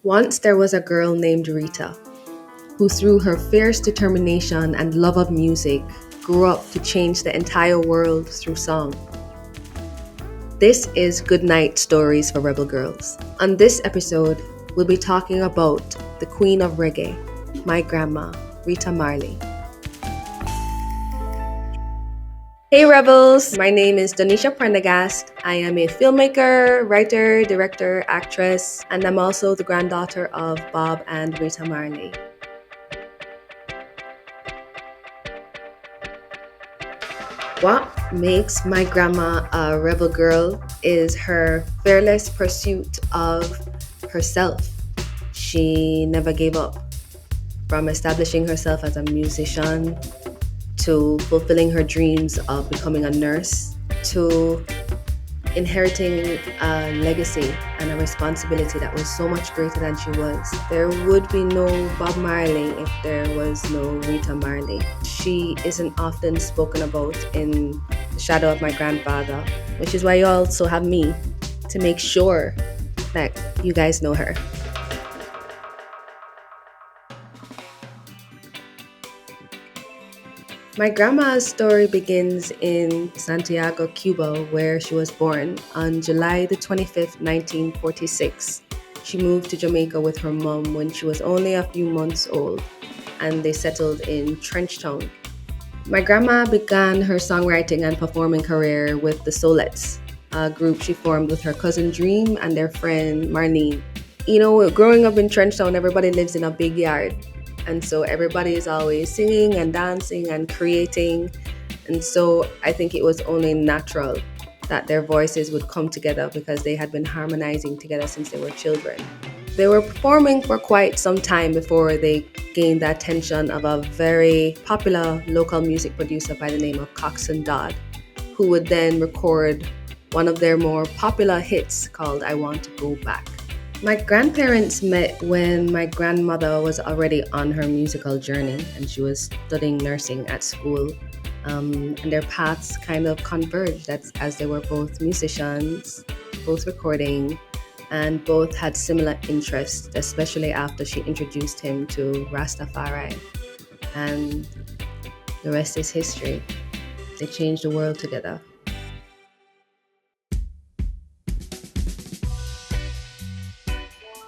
Once there was a girl named Rita who, through her fierce determination and love of music, grew up to change the entire world through song. This is Goodnight Stories for Rebel Girls. On this episode, we'll be talking about the queen of reggae, my grandma, Rita Marley. Hey Rebels, my name is Donisha Prendergast. I am a filmmaker, writer, director, actress, and I'm also the granddaughter of Bob and Rita Marley. What makes my grandma a rebel girl is her fearless pursuit of herself. She never gave up, from establishing herself as a musician to fulfilling her dreams of becoming a nurse to inheriting a legacy and a responsibility that was so much greater than she was. There would be no Bob Marley if there was no Rita Marley. She isn't often spoken about in the shadow of my grandfather, which is why you also have me to make sure that you guys know her. My grandma's story begins in Santiago, Cuba, where she was born on July the 25th, 1946. She moved to Jamaica with her mom when she was only a few months old, and they settled in Trenchtown. My grandma began her songwriting and performing career with the Solettes, a group she formed with her cousin Dream and their friend Marlene. You know, growing up in Trenchtown, everybody lives in a big yard. And so everybody is always singing and dancing and creating. And so I think it was only natural that their voices would come together because they had been harmonizing together since they were children. They were performing for quite some time before they gained the attention of a very popular local music producer by the name of Coxsone Dodd, who would then record one of their more popular hits called I Want to Go Back. My grandparents met when my grandmother was already on her musical journey and she was studying nursing at school. And their paths kind of converged as they were both musicians, both recording, and both had similar interests, especially after she introduced him to Rastafari. And the rest is history. They changed the world together.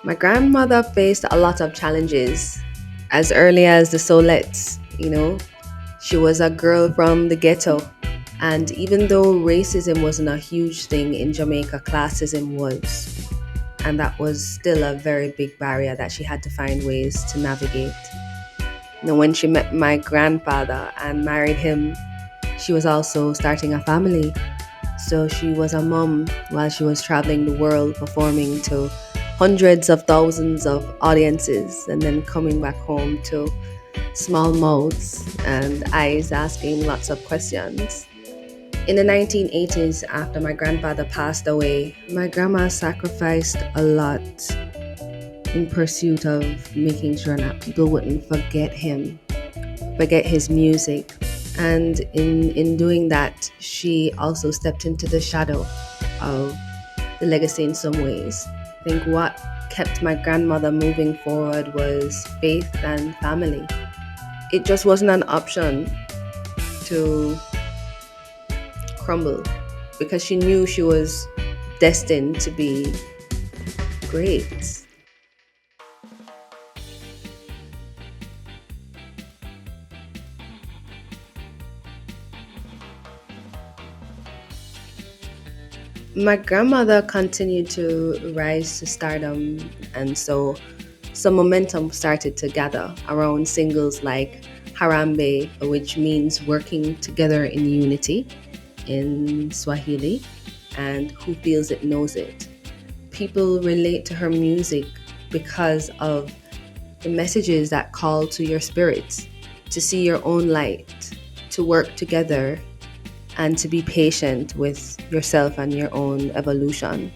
My grandmother faced a lot of challenges as early as the Solettes, She was a girl from the ghetto. And even though racism wasn't a huge thing in Jamaica, classism was. And that was still a very big barrier that she had to find ways to navigate. When she met my grandfather and married him, she was also starting a family. So she was a mom while she was traveling the world performing to hundreds of thousands of audiences and then coming back home to small mouths and eyes asking lots of questions. In the 1980s, after my grandfather passed away, my grandma sacrificed a lot in pursuit of making sure that people wouldn't forget him, forget his music. And in doing that, she also stepped into the shadow of the legacy in some ways. I think what kept my grandmother moving forward was faith and family. It just wasn't an option to crumble because she knew she was destined to be great. My grandmother continued to rise to stardom, and so some momentum started to gather around singles like Harambe, which means working together in unity in Swahili, and Who Feels It Knows It. People relate to her music because of the messages that call to your spirits, to see your own light, to work together, and to be patient with yourself and your own evolution.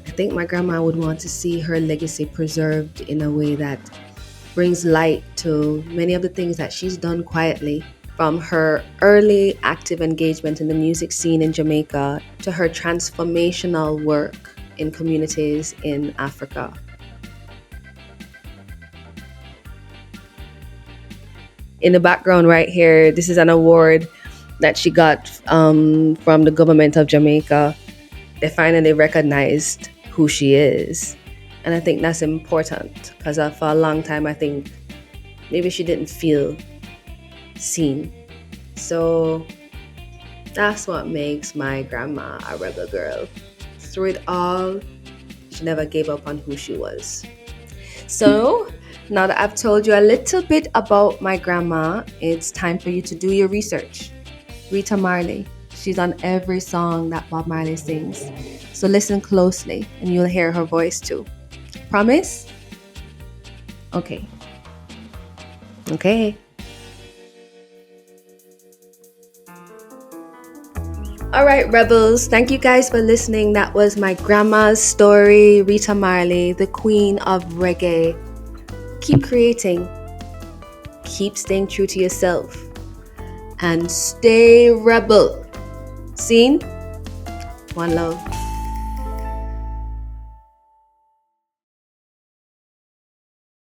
I think my grandma would want to see her legacy preserved in a way that brings light to many of the things that she's done quietly, from her early active engagement in the music scene in Jamaica to her transformational work in communities in Africa. In the background right here, this is an award that she got from the government of Jamaica. They finally recognized who she is. And I think that's important because for a long time, I think maybe she didn't feel seen. So that's what makes my grandma a rebel girl. Through it all, she never gave up on who she was. So now that I've told you a little bit about my grandma, it's time for you to do your research. Rita Marley. She's on every song that Bob Marley sings. So listen closely and you'll hear her voice too. Promise? Okay. Okay. All right, rebels. Thank you guys for listening. That was my grandma's story, Rita Marley, the queen of reggae. Keep creating. Keep staying true to yourself. And stay rebel. Seen? One love.